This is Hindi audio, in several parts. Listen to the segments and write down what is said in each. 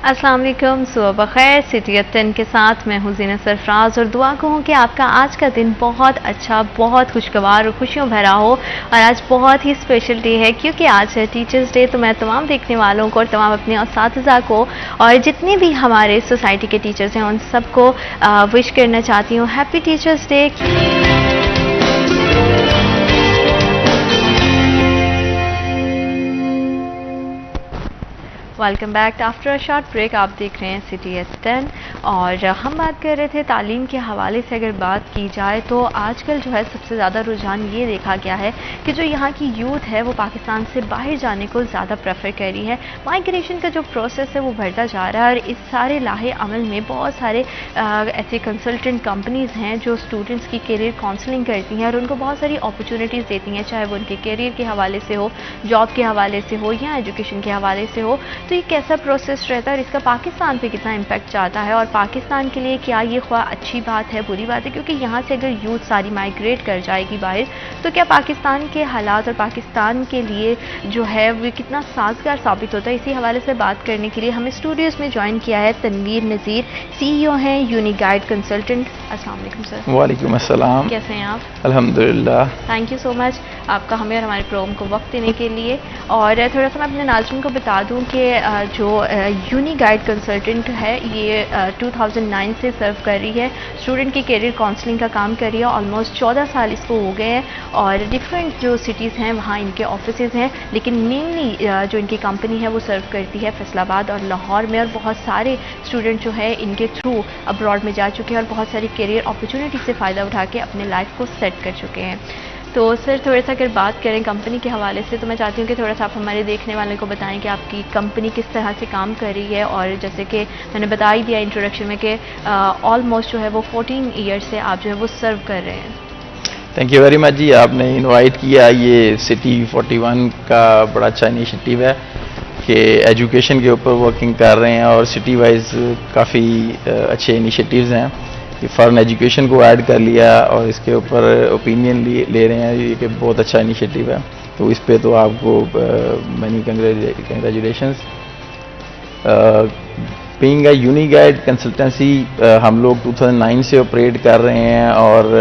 अस्सलाम वालेकुम, सुबह बखैर। सिटी एट 10 के साथ मैं हूँ ज़ीनत सरफराज और दुआ कहूँ कि आपका आज का दिन बहुत अच्छा, बहुत खुशगवार और खुशियों भरा हो। और आज बहुत ही स्पेशल डे है क्योंकि आज है टीचर्स डे। तो मैं तमाम देखने वालों को और तमाम अपने असातिज़ा को और जितने भी हमारे सोसाइटी के टीचर्स हैं उन सबको विश करना चाहती हूँ happy teachers day. Welcome back after a short break. आप देख रहे हैं सिटी एट 10 और हम बात कर रहे थे तालीम के हवाले से। अगर बात की जाए तो आजकल जो है सबसे ज़्यादा रुझान ये देखा गया है कि जो यहाँ की यूथ है वो पाकिस्तान से बाहर जाने को ज़्यादा प्रेफर कर रही है। माइग्रेशन का जो प्रोसेस है वो बढ़ता जा रहा है और इस सारे लाहे अमल में बहुत सारे ऐसे कंसल्टेंट कंपनीज़ हैं जो स्टूडेंट्स की करियर काउंसलिंग करती हैं और उनको बहुत सारी अपॉर्चुनिटीज़ देती हैं, चाहे वो उनके करियर के हवाले से हो, जॉब के हवाले से हो या एजुकेशन के हवाले से हो। तो ये कैसा प्रोसेस रहता है और इसका पाकिस्तान पे कितना इम्पैक्ट जाता है और पाकिस्तान के लिए क्या ये ख्वाह अच्छी बात है, बुरी बात है? क्योंकि यहाँ से अगर यूथ सारी माइग्रेट कर जाएगी बाहर तो क्या पाकिस्तान के हालात और पाकिस्तान के लिए जो है वो कितना साजगार साबित होता है? इसी हवाले से बात करने के लिए हमें स्टूडियोज़ में ज्वाइन किया है तनवीर नज़ीर, CEO हैं यूनिगाइड कंसल्टेंट। अस्सलाम वालेकुम सर। वालेकुम अस्सलाम। कैसे हैं आप? अल्हम्दुलिल्लाह। थैंक यू सो मच आपका हमें और हमारे प्रोग्राम को वक्त देने के लिए। और थोड़ा सा मैं अपने नाज़रीन को बता दूं कि जो यूनिगाइड कंसल्टेंट है ये 2009 से सर्व कर रही है, स्टूडेंट की करियर काउंसलिंग का काम कर रही है। ऑलमोस्ट 14 साल इसको हो गए हैं और डिफरेंट जो सिटीज़ हैं वहाँ इनके ऑफिसेज़ हैं, लेकिन मेनली जो इनकी कंपनी है वो सर्व करती है फैसलाबाद और लाहौर में। और बहुत सारे स्टूडेंट जो है इनके थ्रू अब्रॉड में जा चुके हैं और बहुत सारी करियर अपॉर्चुनिटी से फ़ायदा उठा के अपने लाइफ को सेट कर चुके हैं। तो सर थोड़ा सा अगर बात करें कंपनी के हवाले से तो मैं चाहती हूँ कि थोड़ा सा आप हमारे देखने वाले को बताएं कि आपकी कंपनी किस तरह से काम कर रही है। और जैसे कि मैंने बता ही दिया इंट्रोडक्शन में कि ऑलमोस्ट जो है वो 14 ईयर्स से आप जो है वो सर्व कर रहे हैं। थैंक यू वेरी मच जी, आपने इनवाइट किया। ये सिटी 41 का बड़ा अच्छा इनिशिएटिव है कि एजुकेशन के ऊपर वर्किंग कर रहे हैं और सिटी वाइज काफ़ी अच्छे इनिशिएटिव्स हैं कि फॉरेन एजुकेशन को ऐड कर लिया और इसके ऊपर ओपिनियन ले रहे हैं। ये कि बहुत अच्छा इनिशिएटिव है, तो इस पे तो आपको many congratulations. Being a UniGuide consultancy हम लोग 2009 से ऑपरेट कर रहे हैं और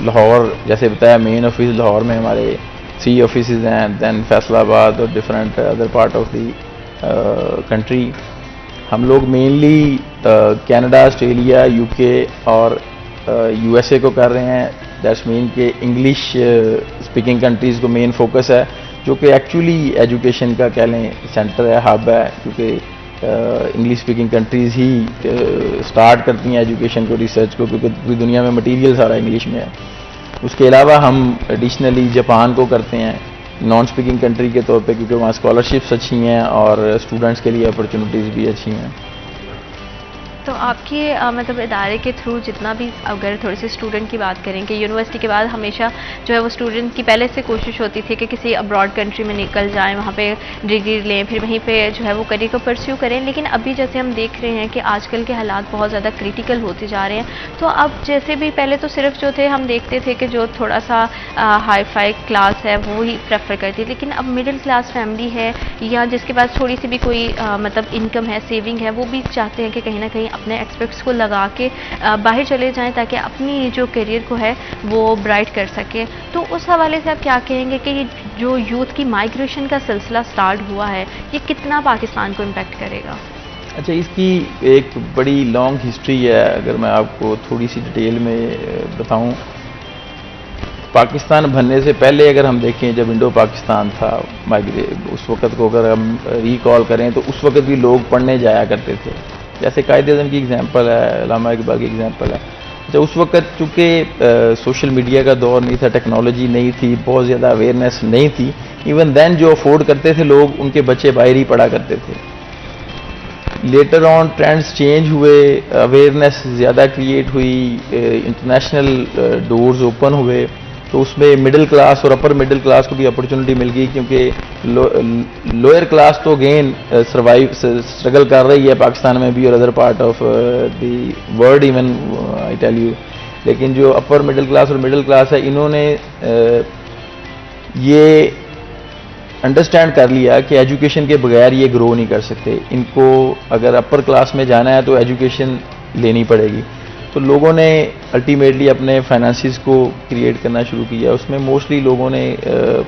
लाहौर जैसे बताया मेन ऑफिस लाहौर में हमारे 3 ऑफिसेज हैं, दैन फैसलाबाद और different other part of the country. हम लोग मेनली कनाडा, ऑस्ट्रेलिया, यूके और यूएसए को कर रहे हैं। दैट्स मीन के इंग्लिश स्पीकिंग कंट्रीज़ को मेन फोकस है, जो कि एक्चुअली एजुकेशन का कह लें सेंटर है, हब है, क्योंकि इंग्लिश स्पीकिंग कंट्रीज़ ही स्टार्ट करती हैं एजुकेशन को, रिसर्च को, क्योंकि पूरी दुनिया में मटीरियल सारा इंग्लिश में है। उसके अलावा हम एडिशनली जापान को करते हैं नॉन स्पीकिंग कंट्री के तौर पे, क्योंकि वहाँ स्कॉलरशिप्स अच्छी हैं और स्टूडेंट्स के लिए अपॉर्चुनिटीज़ भी अच्छी हैं। तो आपके मतलब इदारे के थ्रू जितना भी, अगर थोड़े से स्टूडेंट की बात करें कि यूनिवर्सिटी के बाद हमेशा जो है वो स्टूडेंट की पहले से कोशिश होती थी कि किसी अब्रॉड कंट्री में निकल जाएं, वहाँ पे डिग्री लें, फिर वहीं पे जो है वो करियर को परस्यू करें। लेकिन अभी जैसे हम देख रहे हैं कि आजकल के हालात बहुत ज़्यादा क्रिटिकल होते जा रहे हैं। तो अब जैसे भी पहले तो सिर्फ जो थे हम देखते थे कि जो थोड़ा सा हाई फाई क्लास है वो ही प्रेफर करती, लेकिन अब मिडिल क्लास फैमिली है या जिसके पास थोड़ी सी भी कोई मतलब इनकम है, सेविंग है, वो भी चाहते हैं कि कहीं ना कहीं अपने एक्सपेक्ट्स को लगा के बाहर चले जाएं ताकि अपनी जो करियर को है वो ब्राइट कर सके। तो उस हवाले से आप क्या कहेंगे कि ये जो यूथ की माइग्रेशन का सिलसिला स्टार्ट हुआ है ये कितना पाकिस्तान को इम्पैक्ट करेगा? अच्छा, इसकी एक बड़ी लॉन्ग हिस्ट्री है। अगर मैं आपको थोड़ी सी डिटेल में बताऊं, पाकिस्तान बनने से पहले अगर हम देखें, जब इंडो पाकिस्तान था, उस वक़्त को अगर हम रिकॉल करें तो उस वक़्त भी लोग पढ़ने जाया करते थे। जैसे कायद-ए-आज़म की एग्जांपल है, अल्लामा इकबाल की एग्जांपल है। जब उस वक़्त चूँकि सोशल मीडिया का दौर नहीं था, टेक्नोलॉजी नहीं थी, बहुत ज़्यादा अवेयरनेस नहीं थी, इवन दैन जो अफोर्ड करते थे लोग, उनके बच्चे बाहर ही पढ़ा करते थे। लेटर ऑन ट्रेंड्स चेंज हुए, अवेयरनेस ज़्यादा क्रिएट हुई, इंटरनेशनल डोर्स ओपन हुए, तो उसमें मिडिल क्लास और अपर मिडिल क्लास को भी अपॉर्चुनिटी मिल गई, क्योंकि लोअर क्लास तो अगेन स्ट्रगल कर रही है पाकिस्तान में भी और other part of the world even I tell you. लेकिन जो अपर मिडिल क्लास और मिडिल क्लास है, इन्होंने ये अंडरस्टैंड कर लिया कि एजुकेशन के बगैर ये ग्रो नहीं कर सकते, इनको अगर अपर क्लास में जाना है तो एजुकेशन लेनी पड़ेगी। तो लोगों ने अल्टीमेटली अपने फाइनेंसिस को क्रिएट करना शुरू किया। उसमें मोस्टली लोगों ने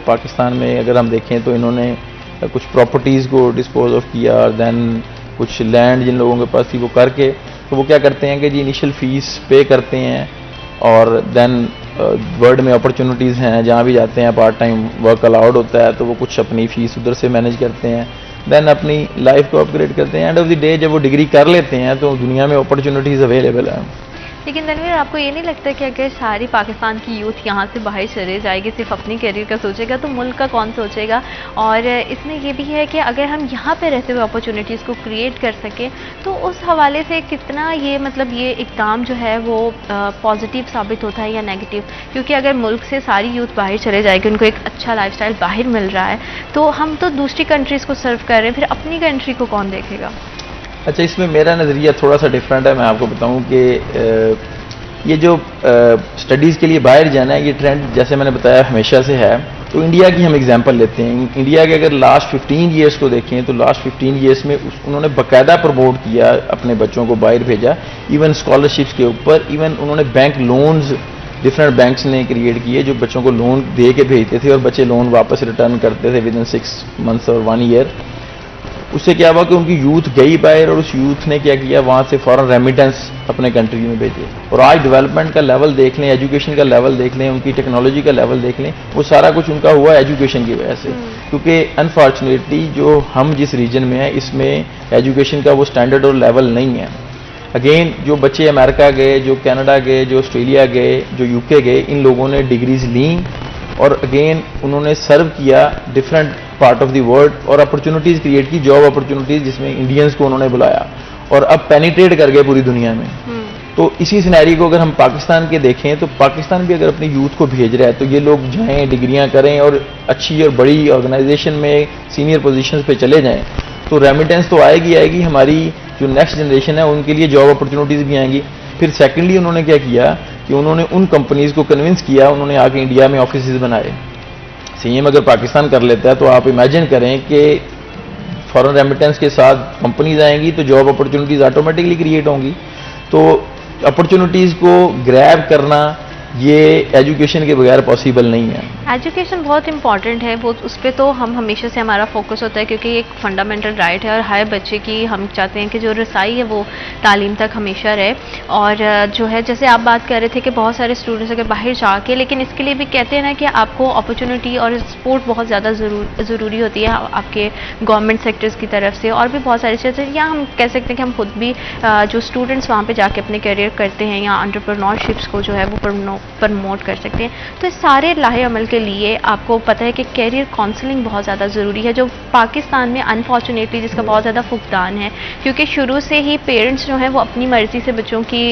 पाकिस्तान में अगर हम देखें तो इन्होंने कुछ प्रॉपर्टीज़ को डिस्पोज ऑफ किया, और दैन कुछ लैंड जिन लोगों के पास थी वो करके, तो वो क्या करते हैं कि जी इनिशियल फ़ीस पे करते हैं, और देन वर्ल्ड में अपॉर्चुनिटीज़ हैं, जहाँ भी जाते हैं पार्ट टाइम वर्क अलाउड होता है तो वो कुछ अपनी फ़ीस उधर से मैनेज करते हैं, देन अपनी लाइफ को अपग्रेड करते हैं। एंड ऑफ द डे जब वो डिग्री कर लेते हैं तो दुनिया में अपॉर्चुनिटीज़ अवेलेबल हैं। लेकिन तनवीर, आपको ये नहीं लगता कि अगर सारी पाकिस्तान की यूथ यहाँ से बाहर चले जाएगी, सिर्फ अपनी करियर का सोचेगा, तो मुल्क का कौन सोचेगा? और इसमें ये भी है कि अगर हम यहाँ पे रहते हुए अपॉर्चुनिटीज़ को क्रिएट कर सकें तो उस हवाले से कितना ये मतलब ये इक़दाम जो है वो पॉजिटिव साबित होता है या नेगेटिव? क्योंकि अगर मुल्क से सारी यूथ बाहर चले जाएगी, उनको एक अच्छा लाइफस्टाइल बाहर मिल रहा है, तो हम तो दूसरी कंट्रीज़ को सर्व कर रहे हैं, फिर अपनी कंट्री को कौन देखेगा? अच्छा, इसमें मेरा नज़रिया थोड़ा सा डिफरेंट है। मैं आपको बताऊं कि ये जो स्टडीज़ के लिए बाहर जाना है, ये ट्रेंड जैसे मैंने बताया हमेशा से है। तो इंडिया की हम एग्जांपल लेते हैं। इंडिया के अगर लास्ट 15 ईयर्स को देखें तो लास्ट 15 ईयर्स में उन्होंने बाकायदा प्रमोट किया, अपने बच्चों को बाहर भेजा, इवन स्कॉलरशिप्स के ऊपर, इवन उन्होंने बैंक लोन्स डिफरेंट बैंक्स ने क्रिएट किए जो बच्चों को लोन दे के भेजते थे, और बच्चे लोन वापस रिटर्न करते थे विद इन 6 मंथ्स और 1 ईयर। उससे क्या हुआ कि उनकी यूथ गई बाहर, और उस यूथ ने क्या किया, वहाँ से फॉरेन रेमिटेंस अपने कंट्री में भेजे। और आज डेवलपमेंट का लेवल देख लें, एजुकेशन का लेवल देख लें, उनकी टेक्नोलॉजी का लेवल देख लें, वो सारा कुछ उनका हुआ एजुकेशन की वजह से। क्योंकि अनफॉर्चुनेटली जो हम जिस रीजन में हैं इसमें एजुकेशन का वो स्टैंडर्ड और लेवल नहीं है। अगेन जो बच्चे अमेरिका गए, जो कनाडा गए, जो ऑस्ट्रेलिया गए, जो यूके गए, इन लोगों ने डिग्रीज ली और अगेन उन्होंने सर्व किया different part of the world, और अपॉर्चुनिटीज़ क्रिएट की, जॉब अपॉर्चुनिटीज़, जिसमें इंडियंस को उन्होंने बुलाया और अब पेनिट्रेट कर गए पूरी दुनिया में। तो इसी सिनेरियो को अगर हम पाकिस्तान के देखें तो पाकिस्तान भी अगर अपनी यूथ को भेज रहा है तो ये लोग जाएं, डिग्रियां करें और अच्छी और बड़ी ऑर्गेनाइजेशन में सीनियर पोजीशंस पे चले जाएं, तो रेमिटेंस तो आएगी आएगी, हमारी जो नेक्स्ट जनरेशन है उनके लिए जॉब अपॉर्चुनिटीज़ भी आएंगी। फिर सेकेंडली उन्होंने क्या किया कि उन्होंने उन कंपनीज़ को कन्विंस किया, उन्होंने आके इंडिया में ऑफिस बनाए। सेम अगर पाकिस्तान कर लेता है तो आप इमेजिन करें कि फॉरेन रेमिटेंस के साथ कंपनीज आएंगी तो जॉब अपॉर्चुनिटीज़ ऑटोमेटिकली क्रिएट होंगी। तो अपॉर्चुनिटीज़ को ग्रैब करना ये एजुकेशन के बगैर पॉसिबल नहीं है। एजुकेशन बहुत इंपॉर्टेंट है, वो उस पर तो हम हमेशा से हमारा फोकस होता है क्योंकि एक फंडामेंटल राइट है और हर बच्चे की हम चाहते हैं कि जो रसाई है वो तालीम तक हमेशा रहे। और जो है जैसे आप बात कर रहे थे कि बहुत सारे स्टूडेंट्स अगर बाहर जाके, लेकिन इसके लिए भी कहते हैं ना कि आपको अपॉर्चुनिटी और सपोर्ट बहुत ज़्यादा ज़रूरी होती है आपके गवर्नमेंट सेक्टर्स की तरफ से, और भी बहुत सारी चीज़ें, या हम कह सकते हैं कि हम खुद भी जो स्टूडेंट्स वहाँ पर जाके अपने करियर करते हैं या एंटरप्रेन्योरशिप्स को जो है वो प्रमोट कर सकते हैं। तो इस सारे लाहे अमल के लिए आपको पता है कि कैरियर काउंसलिंग बहुत ज़्यादा ज़रूरी है, जो पाकिस्तान में अनफॉर्चुनेटली जिसका बहुत ज़्यादा फुकदान है, क्योंकि शुरू से ही पेरेंट्स जो हैं वो अपनी मर्ज़ी से बच्चों की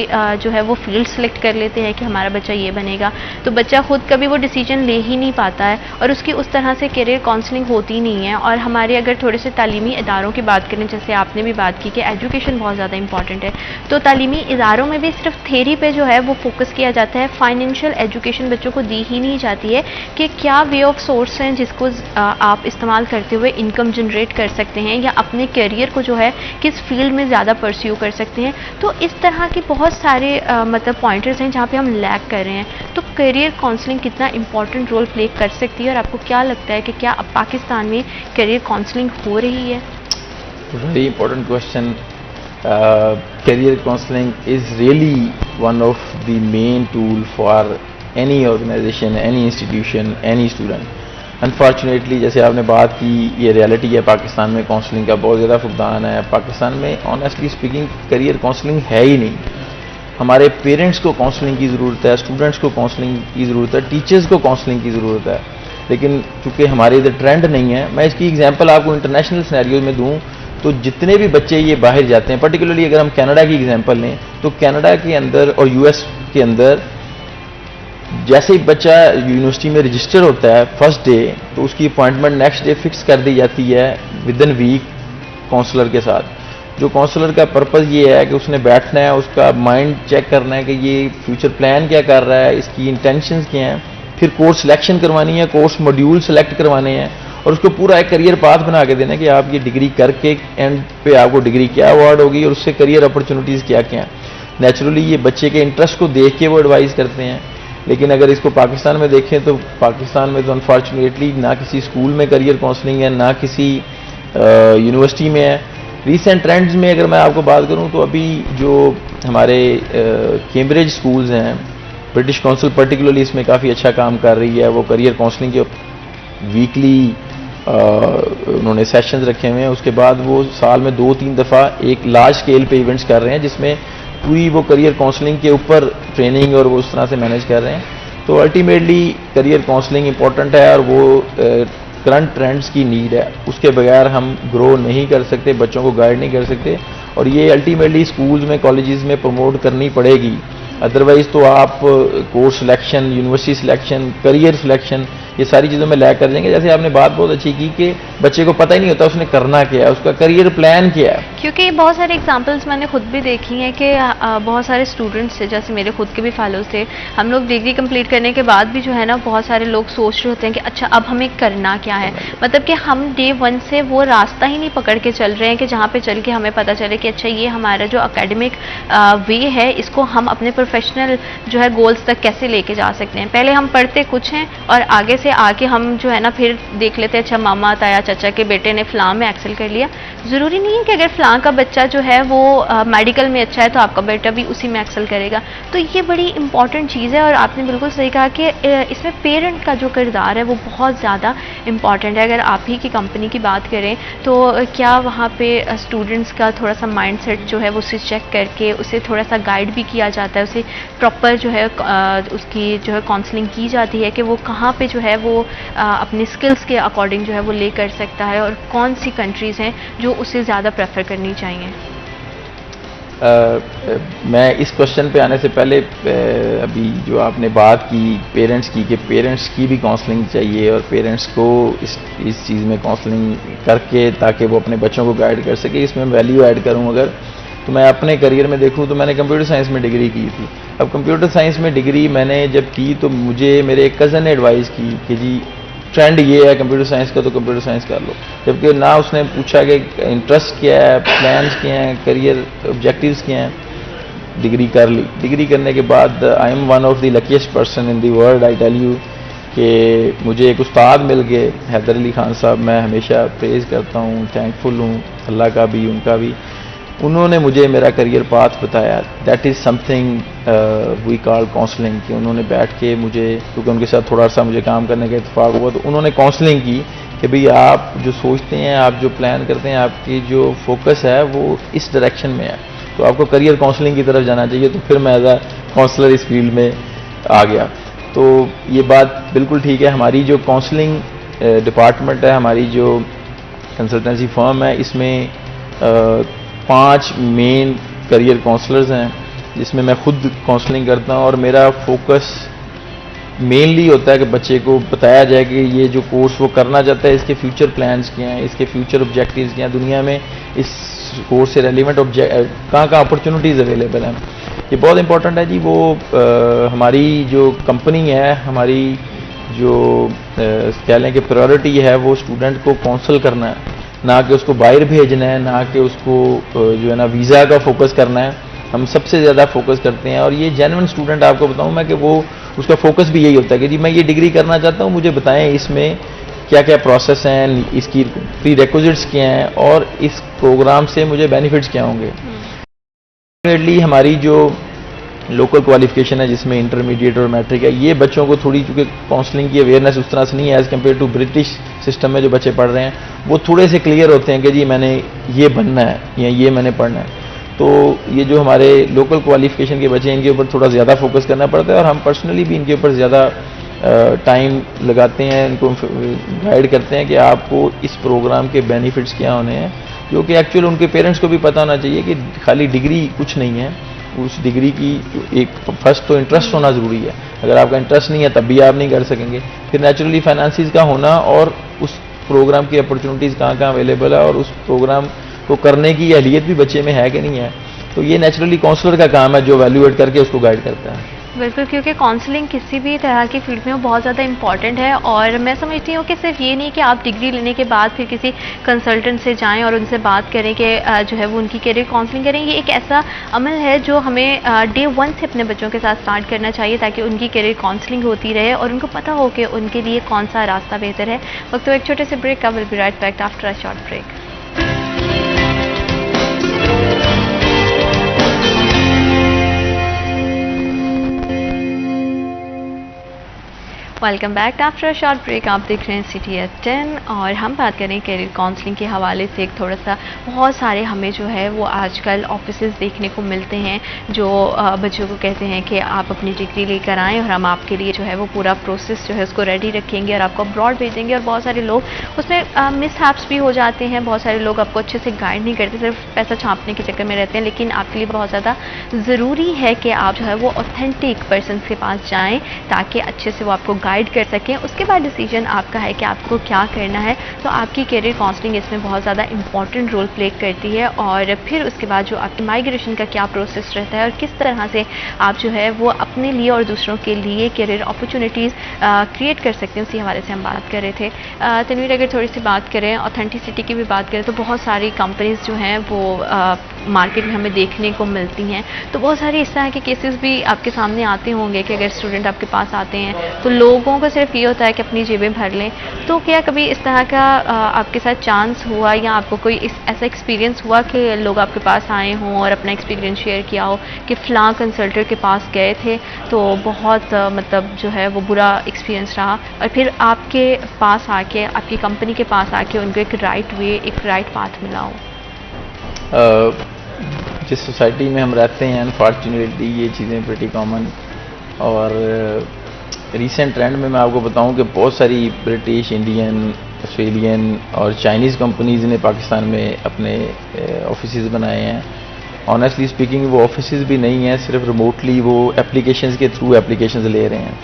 जो है वो फील्ड सेलेक्ट कर लेते हैं कि हमारा बच्चा ये बनेगा, तो बच्चा खुद कभी वो डिसीजन ले ही नहीं पाता है और उसकी उस तरह से कैरियर काउंसलिंग होती नहीं है। और हमारे अगर थोड़े से तालीमी इदारों की बात करें, जैसे आपने भी बात की कि एजुकेशन बहुत ज़्यादा इंपॉर्टेंट है, तो तालीमी इदारों में भी सिर्फ थेरी पे जो है वो फोकस किया जाता है, फाइनेंशियल एजुकेशन बच्चों को दी ही नहीं जाती है कि क्या वे ऑफ सोर्स हैं जिसको आप इस्तेमाल करते हुए इनकम जनरेट कर सकते हैं या अपने करियर को जो है किस फील्ड में ज़्यादा परस्यू कर सकते हैं। तो इस तरह के बहुत सारे मतलब पॉइंटर्स हैं जहाँ पे हम लैग कर रहे हैं। तो करियर काउंसलिंग कितना इंपॉर्टेंट रोल प्ले कर सकती है और आपको क्या लगता है कि क्या अब पाकिस्तान में करियर काउंसलिंग हो रही है? Very important question. Career counseling is really one of the main tool for any organization, any institution, any student. Unfortunately जैसे आपने बात की, ये रियलिटी है पाकिस्तान में काउंसलिंग का बहुत ज़्यादा फुकदान है। पाकिस्तान में ऑनेस्टली स्पीकिंग करियर काउंसलिंग है ही नहीं। हमारे पेरेंट्स को काउंसलिंग की ज़रूरत है, स्टूडेंट्स को काउंसलिंग की ज़रूरत है, टीचर्स को काउंसलिंग की ज़रूरत है, लेकिन चूँकि हमारे इधर ट्रेंड नहीं है। मैं इसकी एग्जांपल आपको इंटरनेशनल सिनेरियो में दूँ तो जितने भी बच्चे ये बाहर जाते हैं, पर्टिकुलरली अगर हम कनाडा की एग्जांपल लें तो कनाडा के अंदर और यूएस के अंदर जैसे ही बच्चा यूनिवर्सिटी में रजिस्टर होता है फर्स्ट डे, तो उसकी अपॉइंटमेंट नेक्स्ट डे फिक्स कर दी जाती है विद इन वीक काउंसलर के साथ। जो काउंसलर का पर्पज़ ये है कि उसने बैठना है, उसका माइंड चेक करना है कि ये फ्यूचर प्लान क्या कर रहा है, इसकी इंटेंशंस क्या हैं, फिर कोर्स सिलेक्शन करवानी है, कोर्स मॉड्यूल सेलेक्ट करवाने हैं और उसको पूरा एक करियर पाथ बना के देना कि आप ये डिग्री करके एंड पे आपको डिग्री क्या अवार्ड होगी और उससे करियर अपॉर्चुनिटीज़ क्या क्या हैं। नेचुरली ये बच्चे के इंटरेस्ट को देख के वो एडवाइस करते हैं, लेकिन अगर इसको पाकिस्तान में देखें तो पाकिस्तान में तो अनफॉर्चुनेटली ना किसी स्कूल में करियर काउंसलिंग है, ना किसी यूनिवर्सिटी में है। रीसेंट ट्रेंड्स में अगर मैं आपको बात करूं तो अभी जो हमारे कैम्ब्रिज स्कूल्स हैं, ब्रिटिश काउंसिल पर्टिकुलरली इसमें काफ़ी अच्छा काम कर रही है। वो करियर काउंसलिंग के वीकली उन्होंने सेशंस रखे हुए हैं, उसके बाद वो साल में 2-3 दफ़ा एक लार्ज स्केल पे इवेंट्स कर रहे हैं जिसमें पूरी वो करियर काउंसलिंग के ऊपर ट्रेनिंग और वो उस तरह से मैनेज कर रहे हैं। तो अल्टीमेटली करियर काउंसलिंग इंपॉर्टेंट है और वो करंट ट्रेंड्स की नीड है, उसके बगैर हम ग्रो नहीं कर सकते, बच्चों को गाइड नहीं कर सकते और ये अल्टीमेटली स्कूल्स में कॉलेजेस में प्रमोट करनी पड़ेगी। अदरवाइज तो आप course selection, university selection, career selection, ये सारी चीज़ों में लैग कर जाएंगे। जैसे आपने बात बहुत अच्छी की कि बच्चे को पता ही नहीं होता उसने करना क्या है, उसका करियर प्लान क्या है। क्योंकि बहुत सारे एग्जांपल्स मैंने खुद भी देखी हैं कि बहुत सारे स्टूडेंट्स थे, जैसे मेरे खुद के भी फेलोज थे, हम लोग डिग्री कंप्लीट करने के बाद भी जो है ना बहुत सारे लोग सोच रहे होते हैं कि अच्छा अब हमें करना क्या है। मतलब कि हम डे 1 से वो रास्ता ही नहीं पकड़ के चल रहे हैं कि जहाँ पे चल के हमें पता चले कि अच्छा ये हमारा जो एकेडमिक वे है इसको हम अपने प्रोफेशनल जो है गोल्स तक कैसे लेके जा सकते हैं। पहले हम पढ़ते कुछ हैं और आगे से आके हम जो है ना फिर देख लेते हैं अच्छा मामा ताया चाचा के बेटे ने फलां में एक्सेल कर लिया। ज़रूरी नहीं है कि अगर फलां का बच्चा जो है वो मेडिकल में अच्छा है तो आपका बेटा भी उसी में एक्सेल करेगा। तो ये बड़ी इंपॉर्टेंट चीज़ है और आपने बिल्कुल सही कहा कि इसमें पेरेंट का जो किरदार है वो बहुत ज़्यादा इंपॉर्टेंट है। अगर आप ही की कंपनी की बात करें तो क्या वहाँ पे स्टूडेंट्स का थोड़ा सा माइंडसेट जो है वो उसे चेक करके उसे थोड़ा सा गाइड भी किया जाता है, उसे प्रॉपर जो है उसकी जो है काउंसलिंग की जाती है कि वो कहाँ पे जो है वो अपने स्किल्स के अकॉर्डिंग जो है वो ले कर सकता है और कौन सी कंट्रीज़ हैं जो उसे ज़्यादा प्रेफर करनी चाहिए। मैं इस क्वेश्चन पे आने से पहले अभी जो आपने बात की पेरेंट्स की कि पेरेंट्स की भी काउंसलिंग चाहिए और पेरेंट्स को इस चीज़ में काउंसलिंग करके ताकि वो अपने बच्चों को गाइड कर सके, इसमें वैल्यू ऐड करूँ अगर तो मैं अपने करियर में देखूं तो मैंने कंप्यूटर साइंस में डिग्री की थी। अब कंप्यूटर साइंस में डिग्री मैंने जब की तो मुझे मेरे एक कज़न ने एडवाइस की कि जी ट्रेंड ये है कंप्यूटर साइंस का तो कंप्यूटर साइंस कर लो, जबकि ना उसने पूछा कि इंटरेस्ट क्या है, प्लान्स क्या हैं, करियर ऑब्जेक्टिव्स क्या हैं। डिग्री कर ली। डिग्री करने के बाद I am one of the luckiest person in the world, I tell you कि मुझे एक उस्ताद मिल गए हैदर अली खान साहब। मैं हमेशा प्रेज़ करता हूँ, थैंकफुल हूँ अल्लाह का भी उनका भी। उन्होंने मुझे मेरा करियर पाथ बताया। That is something we call counselling कि उन्होंने बैठ के मुझे, क्योंकि उनके साथ थोड़ा सा मुझे काम करने का इत्तेफाक हुआ, तो उन्होंने काउंसलिंग की कि भाई आप जो सोचते हैं, आप जो प्लान करते हैं, आपकी जो फोकस है वो इस डायरेक्शन में है, तो आपको करियर काउंसलिंग की तरफ जाना चाहिए। तो फिर मैं एज अ काउंसलर इस फील्ड में आ गया। तो ये बात बिल्कुल ठीक है। हमारी जो काउंसलिंग डिपार्टमेंट है, हमारी जो कंसल्टेंसी फर्म है, इसमें 5 मेन करियर काउंसलर्स हैं जिसमें मैं खुद काउंसलिंग करता हूं और मेरा फोकस मेनली होता है कि बच्चे को बताया जाए कि ये जो कोर्स वो करना चाहता है इसके फ्यूचर प्लान्स क्या हैं, इसके फ्यूचर ऑब्जेक्टिव्स क्या हैं, दुनिया में इस कोर्स से रेलिवेंट कहाँ अपॉर्चुनिटीज़ अवेलेबल हैं। ये बहुत इंपॉर्टेंट है जी। वो हमारी जो कंपनी है, हमारी जो कह लें कि प्रायोरिटी है वो स्टूडेंट को काउंसल करना है, ना कि उसको बाहर भेजना है, ना कि उसको जो है ना वीज़ा का फोकस करना है। हम सबसे ज़्यादा फोकस करते हैं और ये जेन्युइन स्टूडेंट आपको बताऊं मैं कि वो उसका फोकस भी यही होता है कि जी मैं ये डिग्री करना चाहता हूँ, मुझे बताएं इसमें क्या क्या प्रोसेस हैं, इसकी प्री रिक्विजिट्स क्या हैं और इस प्रोग्राम से मुझे बेनिफिट्स क्या होंगे। डेफिनेटली हमारी जो लोकल क्वालिफिकेशन है जिसमें इंटरमीडिएट और मैट्रिक है, ये बच्चों को थोड़ी, चूँकि काउंसलिंग की अवेयरनेस उस तरह से नहीं है as compare to British system में जो बच्चे पढ़ रहे हैं, वो थोड़े से क्लियर होते हैं कि जी मैंने ये बनना है या ये मैंने पढ़ना है। तो ये जो हमारे लोकल क्वालिफिकेशन के बच्चे हैं इनके ऊपर थोड़ा ज़्यादा फोकस करना पड़ता है और हम पर्सनली भी इनके ऊपर ज़्यादा टाइम लगाते हैं, इनको गाइड करते हैं कि आपको इस प्रोग्राम के बेनिफिट्स क्या होने हैं, जो कि एक्चुअली उनके पेरेंट्स को भी पता होना चाहिए कि खाली डिग्री कुछ नहीं है। उस डिग्री की एक फर्स्ट तो इंटरेस्ट होना ज़रूरी है। अगर आपका इंटरेस्ट नहीं है तब भी आप नहीं कर सकेंगे। फिर नेचुरली फाइनेंसिस का होना और उस प्रोग्राम की अपॉर्चुनिटीज़ कहाँ अवेलेबल है और उस प्रोग्राम को करने की अहलियत भी बच्चे में है कि नहीं है। तो ये नेचुरली काउंसलर का काम है जो वैल्यूएट करके उसको गाइड करता है। बिल्कुल, क्योंकि काउंसलिंग किसी भी तरह की फील्ड में वो बहुत ज़्यादा इम्पॉर्टेंट है। और मैं समझती हूँ कि सिर्फ ये नहीं कि आप डिग्री लेने के बाद फिर किसी कंसल्टेंट से जाएं और उनसे बात करें कि जो है वो उनकी करियर काउंसलिंग करें। ये एक ऐसा अमल है जो हमें डे वन से अपने बच्चों के साथ स्टार्ट करना चाहिए, ताकि उनकी करियर काउंसलिंग होती रहे और उनको पता हो कि उनके लिए कौन सा रास्ता बेहतर है। वक्त तो एक छोटे से ब्रेक का, will be right back after a short break. Welcome back after a short break. आप देख रहे हैं CTS 10 और हम बात करें करियर काउंसलिंग के हवाले से। एक थोड़ा सा बहुत सारे हमें जो है वो आजकल ऑफिसेज देखने को मिलते हैं जो बच्चों को कहते हैं कि आप अपनी डिग्री लेकर आएँ और हम आपके लिए जो है वो पूरा प्रोसेस जो है उसको रेडी रखेंगे और आपको अब्रॉड भेजेंगे। और बहुत सारे लोग उसमें मिसहैप्स भी हो जाते हैं। बहुत सारे लोग आपको अच्छे से गाइड नहीं करते, सिर्फ पैसा छापने के चक्कर में रहते हैं। लेकिन आपके लिए बहुत ज़्यादा ज़रूरी है कि आप जो है वो ऑथेंटिक पर्सन के पास जाएँ, ताकि अच्छे से वो आपको गाइड कर सकें। उसके बाद डिसीजन आपका है कि आपको क्या करना है। तो आपकी करियर काउंसलिंग इसमें बहुत ज़्यादा इंपॉर्टेंट रोल प्ले करती है। और फिर उसके बाद जो आपकी माइग्रेशन का क्या प्रोसेस रहता है और किस तरह से आप जो है वो अपने लिए और दूसरों के लिए करियर अपॉर्चुनिटीज़ क्रिएट कर सकते हैं, उसी हवाले से हम बात कर रहे थे। तनवीर, अगर थोड़ी सी बात करें ऑथेंटिसिटी की भी बात करें तो बहुत सारी कंपनीज़ जो हैं वो मार्केट में हमें देखने को मिलती हैं। तो बहुत सारे इस तरह के केसेस भी आपके सामने आते होंगे कि अगर स्टूडेंट आपके पास आते हैं तो लोगों को सिर्फ ये होता है कि अपनी जेबें भर लें। तो क्या कभी इस तरह का आपके साथ चांस हुआ या आपको कोई ऐसा एक्सपीरियंस हुआ कि लोग आपके पास आए हों और अपना एक्सपीरियंस शेयर किया हो कि फ़लाँ कंसल्टेंट के पास गए थे तो बहुत मतलब जो है वो बुरा एक्सपीरियंस रहा, और फिर आपके पास आके, आपकी कंपनी के पास आके उनको एक राइट वे, एक राइट पाथ मिला हो? जिस सोसाइटी में हम रहते हैं अनफॉर्चुनेटली ये चीज़ें प्रीटी कॉमन। और रिसेंट ट्रेंड में मैं आपको बताऊं कि बहुत सारी ब्रिटिश, इंडियन, ऑस्ट्रेलियन और चाइनीज़ कंपनीज़ ने पाकिस्तान में अपने ऑफिसेज बनाए हैं। ऑनेस्टली स्पीकिंग वो ऑफिसेज भी नहीं हैं, सिर्फ रिमोटली वो एप्लीकेशंस के थ्रू एप्लीकेशंस ले रहे हैं।